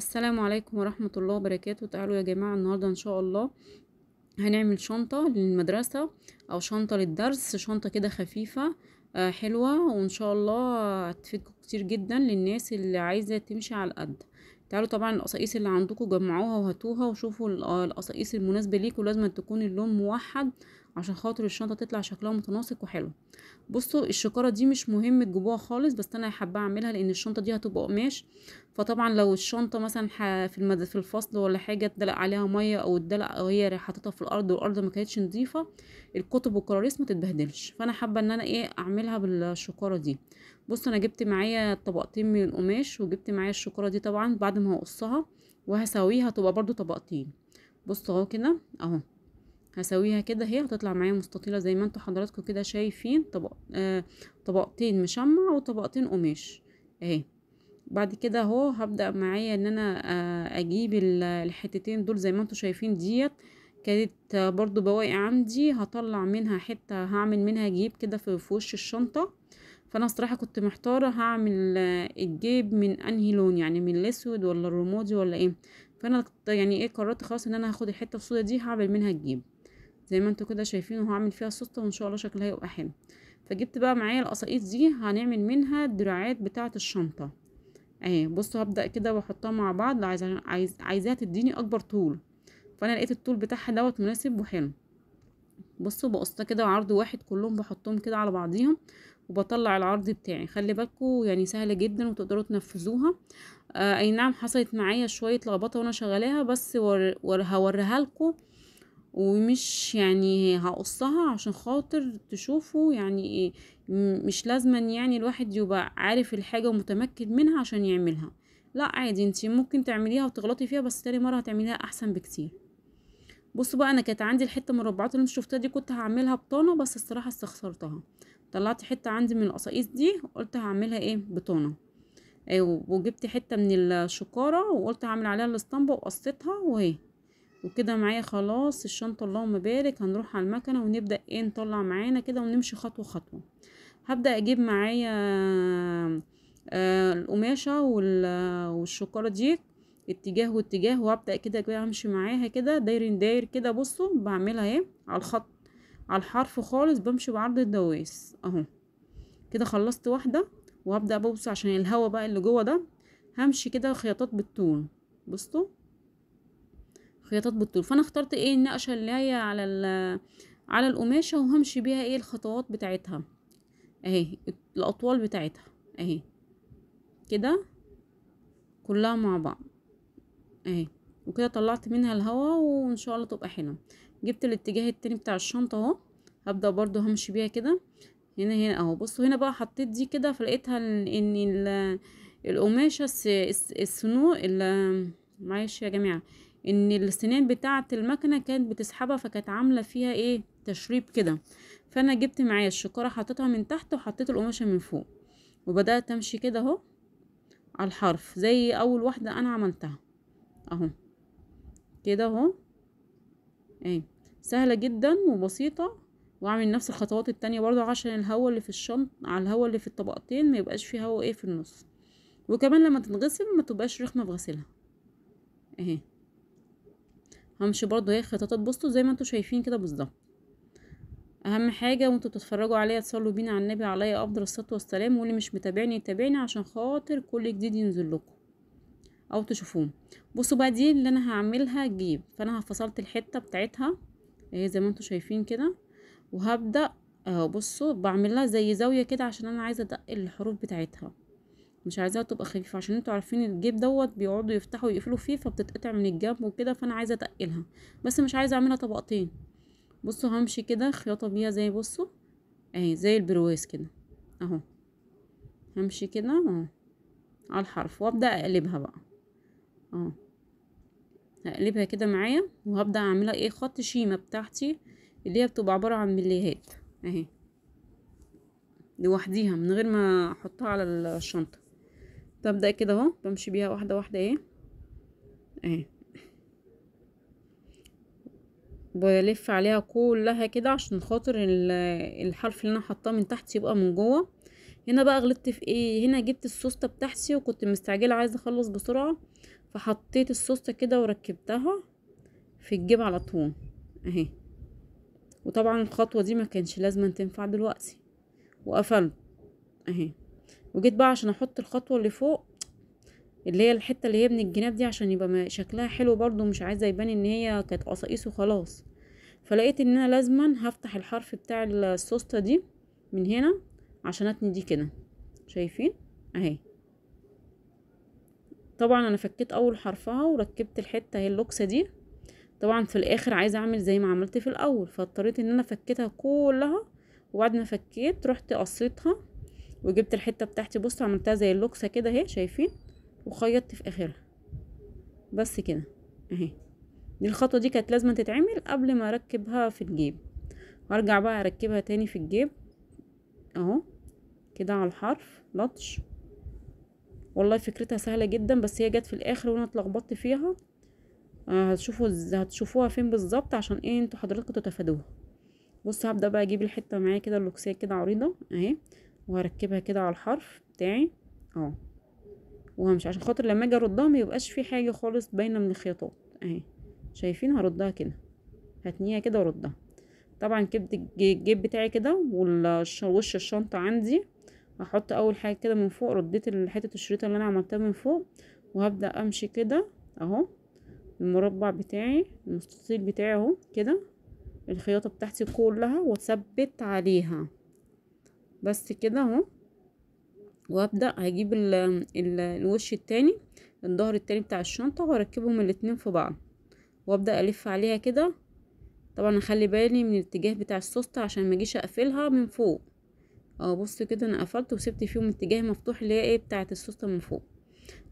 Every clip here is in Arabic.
السلام عليكم ورحمة الله وبركاته. تعالوا يا جماعة النهاردة ان شاء الله هنعمل شنطة للمدرسة او شنطة للدرس، شنطة كده خفيفة حلوة، وان شاء الله هتفيدكم كتير جدا للناس اللي عايزة تمشي على القد. تعالوا طبعا القصاقيس اللي عندكم جمعوها وهاتوها وشوفوا القصاقيس المناسبة ليكوا، لازم تكون اللون موحد عشان خاطر الشنطة تطلع شكلها متناسق وحلو. بصوا الشكارة دي مش مهم تجيبوها خالص، بس انا حابة اعملها لان الشنطة دي هتبقى قماش. فطبعا لو الشنطة مثلا في الفصل ولا حاجة اتدلق عليها مية او اتدلق او هي حاططها في الارض والارض ما كانتش نظيفة، الكتب والكراريس ما تتبهدلش. فانا حابة ان انا اعملها بالشكارة دي. بص انا جبت معايا طبقتين من القماش وجبت معايا الشكارة دي، طبعا بعد ما هقصها وهسويها تبقى برضو طبقتين. بصوا اهو كده اهو، هسويها كده، هي هتطلع معايا مستطيلة زي ما انتوا حضراتكم كده شايفين. طبقتين مشمع وطبقتين قماش اهي. بعد كده اهو هبدأ معايا ان انا اجيب الحتتين دول زي ما انتوا شايفين. ديت كانت برضو بواقي عندي، هطلع منها حتة هعمل منها جيب كده في وش الشنطة. فانا الصراحة كنت محتارة هعمل الجيب من انهي لون، يعني من الاسود ولا الرمادي ولا ايه. فانا يعني قررت خلاص ان انا هاخد الحتة السوداء دي هعمل منها الجيب زي ما انتوا كده شايفين، وهعمل فيها سوسته وان شاء الله شكلها هيبقى حلو. فجبت بقى معايا القصاقيس دي هنعمل منها الدراعات بتاعه الشنطه اهي. بصوا هبدا كده واحطها مع بعض، عايزاها تديني اكبر طول، فانا لقيت الطول بتاعها دوت مناسب وحلو. بصوا بقصها كده عرض واحد كلهم بحطهم كده على بعضيهم وبطلع العرض بتاعي. خلي بالكوا يعني سهله جدا وتقدروا تنفذوها. اي نعم حصلت معايا شويه لخبطه وانا شغلاها، بس هوريها لكم، ومش يعني هقصها عشان خاطر تشوفوا يعني ايه. مش لازما يعني الواحد يبقى عارف الحاجة ومتمكن منها عشان يعملها، لا عادي انتي ممكن تعمليها وتغلطي فيها بس تاني مرة هتعمليها احسن بكتير. بصوا بقى انا كانت عندي الحتة مربعات اللي انتوا شفتها دي كنت هعملها بطانة، بس الصراحة استخسرتها. طلعت حتة عندي من القصاقيس دي قلت هعملها بطانة. وجبت حتة من الشكارة وقلت هعمل عليها الاسطمبة وقصيتها وهي. وكده معايا خلاص الشنطة، اللهم بارك. هنروح على المكنة ونبدأ نطلع معانا كده ونمشي خطوة خطوة. هبدأ اجيب معايا القماشة والشكارة دي اتجاه واتجاه، وهبدأ كده امشي معاها كده داير داير كده. بصوا بعملها على الخط، على الحرف خالص، بمشي بعرض الدواس اهو. كده خلصت واحدة وهبدأ ببص عشان الهوا بقى اللي جوه ده، همشي كده خياطات بالطول. بصوا خياطات بالطول، فانا اخترت النقشه اللي هي على القماشه، وهمشي بيها الخطوات بتاعتها اهي، الاطوال بتاعتها اهي كده كلها مع بعض اهي. وكده طلعت منها الهوا وان شاء الله تبقى حلوه. جبت الاتجاه التاني بتاع الشنطه اهو، هبدا برضو همشي بيها كده هنا اهو. بصوا هنا بقى حطيت دي كده، فلقيتها ان القماشه السنو معلش يا جماعه، ان السنان بتاعه المكنه كانت بتسحبها، فكانت عامله فيها تشريب كده. فانا جبت معايا الشكاره حطيتها من تحت وحطيت القماشه من فوق، وبدات امشي كده اهو على الحرف زي اول واحده انا عملتها اهو كده اهو. سهله جدا وبسيطه. واعمل نفس الخطوات التانية برضو عشان الهواء اللي في على الهواء اللي في الطبقتين ما يبقاش فيه هواء في النص، وكمان لما تتغسل ما تبقاش رخمه في غسلها اهي. همشي برضو خطوات. بصوا زي ما انتوا شايفين كده بالظبط. اهم حاجه وانتوا بتتفرجوا عليا تصلوا بينا على النبي عليه افضل الصلاه والسلام، واللي مش متابعني يتابعني عشان خاطر كل جديد ينزل لكم او تشوفوه. بصوا بقى دي اللي انا هعملها جيب، فانا فصلت الحته بتاعتها اهي زي ما انتوا شايفين كده، وهبدا اهو. بصوا بعمل لها زي زاويه كده عشان انا عايزه ادقق الحروف بتاعتها، مش عايزاها تبقى خفيفه عشان انتوا عارفين الجيب دوت بيقعدوا يفتحوا ويقفلوا فيه فبتتقطع من الجنب وكده، فانا عايزه اتقلها بس مش عايزه اعملها طبقتين. بصوا همشي كده خياطه بيها زي بصوا اهي زي البرواز كده اهو. همشي كده اهو على الحرف وابدا اقلبها بقى اهو. هقلبها كده معايا وهبدا اعملها خط شيمه بتاعتي اللي هي بتبقى عباره عن مليهات اهي لوحديها من غير ما احطها على الشنطه. ببدا كده اهو بمشي بيها واحده واحده اهي بلف عليها كلها كده عشان خاطر الحرف اللي انا حطاه من تحت يبقى من جوه. هنا بقى غلطت في هنا جبت السوسته بتاعتي وكنت مستعجله عايزه اخلص بسرعه، فحطيت السوسته كده وركبتها في الجيب على طول اهي. وطبعا الخطوه دي ما كانش لازم تنفع دلوقتي، وقفلت اهي. وجيت بقى عشان احط الخطوه اللي فوق، اللي هي الحته اللي هي من الجناب دي، عشان يبقى شكلها حلو برضو، مش عايزه يبان ان هي كانت قصاقيس وخلاص. فلقيت ان انا لازما هفتح الحرف بتاع السوسته دي من هنا عشان اتني دي كده، شايفين اهي. طبعا انا فكيت اول حرفها وركبت الحته هي اللوكسه دي. طبعا في الاخر عايزه اعمل زي ما عملت في الاول، فاضطريت ان انا فكيتها كلها. وبعد ما فكيت رحت قصيتها وجبت الحته بتاعتي، بصوا عملتها زي اللوكسه كده اهي، شايفين، وخيطت في اخرها بس كده اهي. دي الخطوه دي كانت لازم تتعمل قبل ما اركبها في الجيب. وارجع بقى اركبها تاني في الجيب اهو كده على الحرف لطش. والله فكرتها سهله جدا، بس هي جت في الاخر وانا اتلخبطت فيها. هتشوفوها فين بالظبط عشان ايه انتوا حضراتكم تتفادوها. بصوا هبدا بقى اجيب الحته معايا كده اللوكسيه كده عريضه اهي، وهركبها كده على الحرف بتاعي اهو. وهمشي عشان خاطر لما اجي اردها ما يبقاش في حاجه خالص باينه من الخياطات اهي، شايفين. هردها كده، هتنيها كده واردها. طبعا جبت الجيب بتاعي كده ووش الشنطه عندي. هحط اول حاجه كده من فوق، رديت حته الشريطه اللي انا عملتها من فوق، وهبدا امشي كده اهو المربع بتاعي المستطيل بتاعي اهو كده، الخياطه بتاعتي كلها واثبت عليها بس كده اهو. وابدا هجيب الوش التاني، الظهر التاني بتاع الشنطه، واركبهم الاتنين في بعض وابدا الف عليها كده. طبعا اخلي بالي من الاتجاه بتاع السوسته عشان ما اجيش اقفلها من فوق اهو. بصوا كده انا قفلت وسبت فيهم اتجاه مفتوح اللي هي ايه بتاعه السوسته من فوق.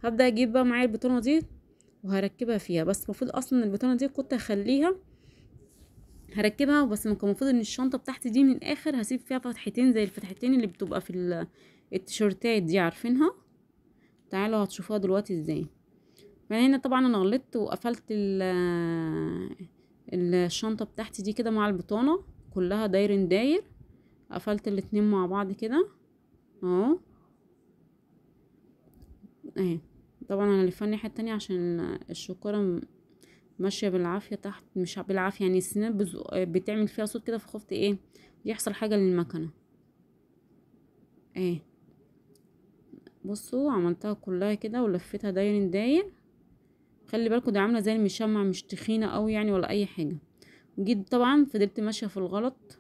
هبدا اجيب بقى معايا البطانه دي وهركبها فيها، بس المفروض اصلا البطانه دي كنت هخليها هركبها بس. كان المفروض ان الشنطه بتاعتي دي من الاخر هسيب فيها فتحتين زي الفتحتين اللي بتبقى في التيشيرتات دي، عارفينها. تعالوا هتشوفوها دلوقتي ازاي. من هنا طبعا انا غلطت وقفلت الشنطه بتاعتي دي كده مع البطانه كلها داير. قفلت الاتنين مع بعض كده اهو اهي. طبعا انا لفها الناحيه التانية عشان الشكاره ماشيه بالعافيه تحت، مش بالعافيه يعني السنان بتعمل فيها صوت كده، فخفت ايه يحصل حاجه للمكنه اهي. بصوا عملتها كلها كده ولفتها داير. خلي بالكوا دي عامله زي المشمع، مش تخينه قوي يعني ولا اي حاجه. جيت طبعا فضلت ماشيه في الغلط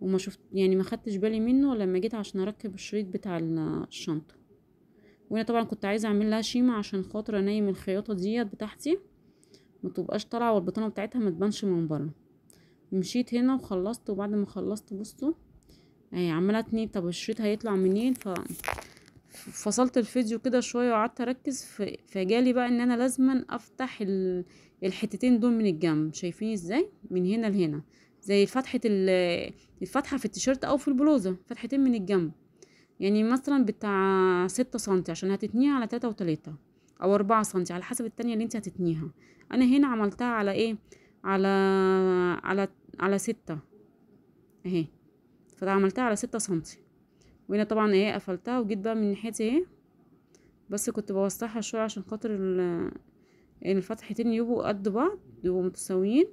وما شفت يعني ما خدتش بالي منه لما جيت عشان اركب الشريط بتاع الشنطه. وانا طبعا كنت عايزه اعمل لها شيمه عشان خاطر انيم الخياطه ديت بتاعتي ما تبقاش طالعه والبطانه بتاعتها ما تبانش من بره. مشيت هنا وخلصت، وبعد ما خلصت بصوا اهي عماله اتنين طب الشريط هيطلع منين. فصلت الفيديو كده شويه وقعدت اركز فجالي بقى ان انا لازما افتح الحتتين دول من الجنب، شايفين ازاي من هنا لهنا زي الفتحه في التيشيرت او في البلوزه، فتحتين من الجنب يعني مثلا بتاع 6 سنتي عشان هتتنيها على 3 و3 او 4 سنتي على حسب التانية اللي انت هتتنيها. انا هنا عملتها على ايه، على على على 6 اهي، فعملتها على 6 سنتي. وهنا طبعا ايه قفلتها وجيت بقى من ناحيتي اهي، بس كنت بوسعها شويه عشان خاطر الفتحتين يبقوا قد بعض يبقوا متساويين.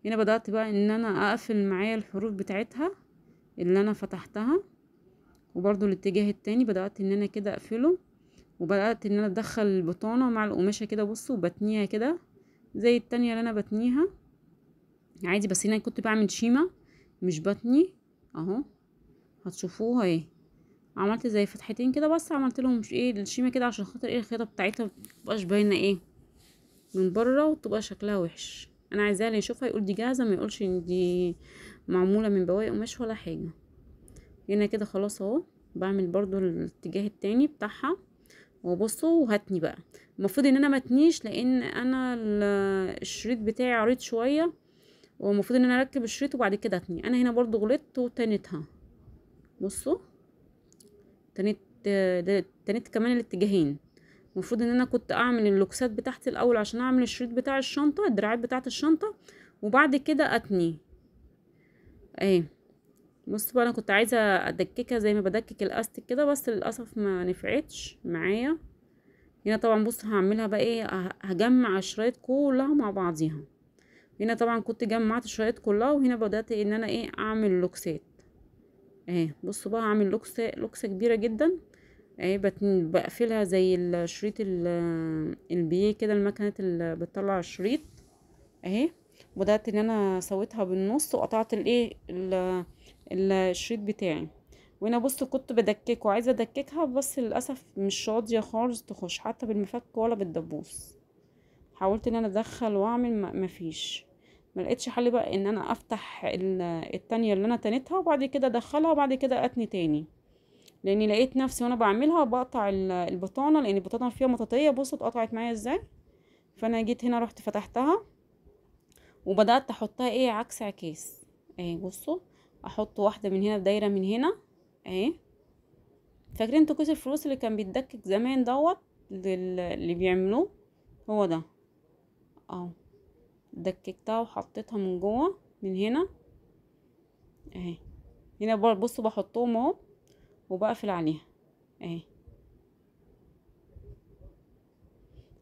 هنا بدأت بقى ان انا اقفل معايا الحروف بتاعتها اللي انا فتحتها، وبرضو الاتجاه التاني بدأت ان انا كده اقفله، وبدأت ان انا ادخل البطانة مع القماشة كده بصوا وبتنيها كده زي التانية اللي انا بتنيها عادي. بس هنا كنت بعمل شيمة مش بتني اهو، هتشوفوها اهي. عملت زي فتحتين كده بس عملت لهم مش ايه الشيمه كده عشان خاطر ايه الخيطه بتاعتها متبقاش باينه ايه من بره وتبقى شكلها وحش. انا عايزاه اللي يشوفها يقول دي جاهزه، ما يقولش ان دي معموله من بواقي قماش ولا حاجه. هنا كده خلاص اهو بعمل برضو الاتجاه التاني بتاعها. وبصوا وهتني بقى، المفروض ان انا متنيش لان انا الشريط بتاعي عريض شويه، والمفروض ان انا اركب الشريط وبعد كده اتني. انا هنا برضو غلطت وتنتها بصوا تنت. تنت كمان الاتجاهين. المفروض ان انا كنت اعمل اللوكسات بتاعتي الاول عشان اعمل الشريط بتاع الشنطه الدراعات بتاعه الشنطه وبعد كده اتني اهي. بص بقى انا كنت عايزه ادككها زي ما بدكك الاستيك كده بس للاسف ما نفعتش معايا. هنا طبعا بص هعملها بقى ايه، هجمع الشرايط كلها مع بعضيها. هنا طبعا كنت جمعت الشرايط كلها، وهنا بدأت ان انا ايه اعمل لوكسات اهي. بصوا بقى هعمل لوكسة كبيرة جدا اهي، بقفلها زي الشريط البيه كده، المكنة اللي بتطلع الشريط اهي. بدأت ان انا سويتها بالنص وقطعت الايه الشريط بتاعي. وهنا بص كنت بدكك وعايزه ادككها، بس للاسف مش راضيه خالص تخش حتى بالمفك ولا بالدبوس. حاولت ان انا ادخل واعمل مفيش، ما لقيتش حل بقى ان انا افتح التانية اللي انا تنتها وبعد كده ادخلها وبعد كده اتني تاني، لاني لقيت نفسي وانا بعملها بقطع البطانه، لان البطانه فيها مطاطيه. بصوا اتقطعت معايا ازاي. فانا جيت هنا رحت فتحتها وبدات احطها ايه عكس عكاس اهي. بصوا احط واحده من هنا دايره من هنا اهي. فاكرين انتوا كيس الفلوس اللي كان بيتدكك زمان دوت اللي بيعملوه، هو ده اهو. دككتها وحطيتها من جوه من هنا اهي. هنا برضه بصوا بحطهم اهو وبقفل عليها اهي.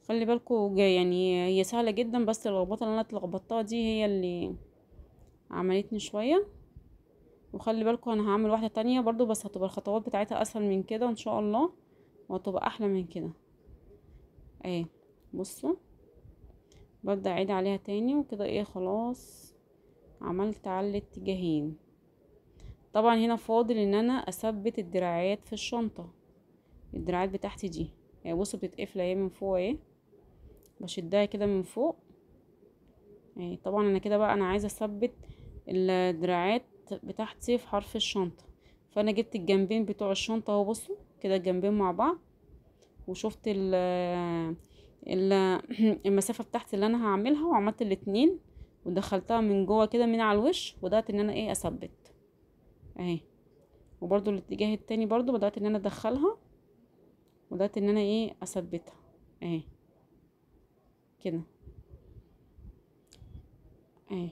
خلي بالكوا يعني هي سهله جدا، بس اللخبطه اللي انا اتلخبطتها دي هي اللي عملتني شويه. وخلي بالكوا انا هعمل واحده تانية برضو، بس هتبقى الخطوات بتاعتها اسهل من كده ان شاء الله، وهتبقى احلى من كده اهي. بصوا ببدأ اعيد عليها تاني وكده ايه خلاص عملت على الاتجاهين. طبعا هنا فاضل ان انا اثبت الدراعات في الشنطة، الدراعات بتاعتي دي يعني بصوا بتتقفل اهي من فوق اهي، بشدها كده من فوق اهي. طبعا انا كده بقى انا عايزة اثبت الدراعات بتاعتي في حرف الشنطة. فانا جبت الجنبين بتوع الشنطة اهو، بصوا كده الجنبين مع بعض، وشفت ال المسافة بتاعتي اللي انا هعملها، وعملت الاتنين ودخلتها من جوه كده من على الوش، وبدأت ان انا ايه اثبت اهي. وبرضو الاتجاه التاني برضو بدأت ان انا ادخلها وبدأت ان انا ايه اثبتها اهي كده اهي.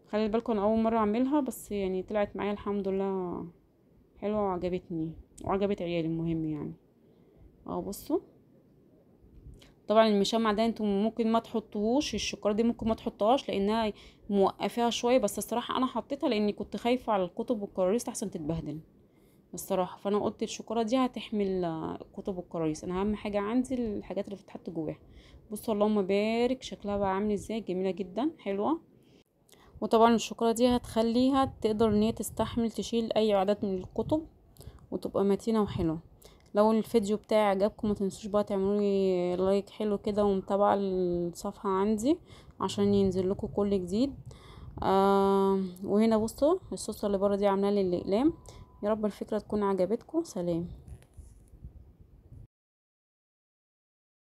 خلي بالكم انا اول مرة اعملها، بس يعني طلعت معايا الحمد لله حلوة وعجبتني وعجبت عيالي المهم يعني اهو. بصوا طبعا المشمع ده انتم ممكن ما تحطوهوش، الشوكولاته دي ممكن ما تحطوهاش لانها موقفاها شويه، بس الصراحه انا حطيتها لاني كنت خايفه على الكتب والكراريس احسن تتبهدل الصراحه. فانا قلت الشوكولاته دي هتحمل الكتب والكراريس، انا اهم حاجه عندي الحاجات اللي بتتحط جواها. بصوا اللهم بارك شكلها بقى عامل ازاي، جميله جدا حلوه. وطبعا الشوكولاته دي هتخليها تقدر ان هي تستحمل تشيل اي عدد من الكتب وتبقى متينه وحلوه. لو الفيديو بتاعي عجبكم ما تنسوش بقى تعملوا لي لايك حلو كده ومتابعه الصفحه عندي عشان ينزل لكم كل جديد. وهنا بصوا الصوصه اللي بره دي عامله لي الاقلام. يا رب الفكره تكون عجبتكم. سلام.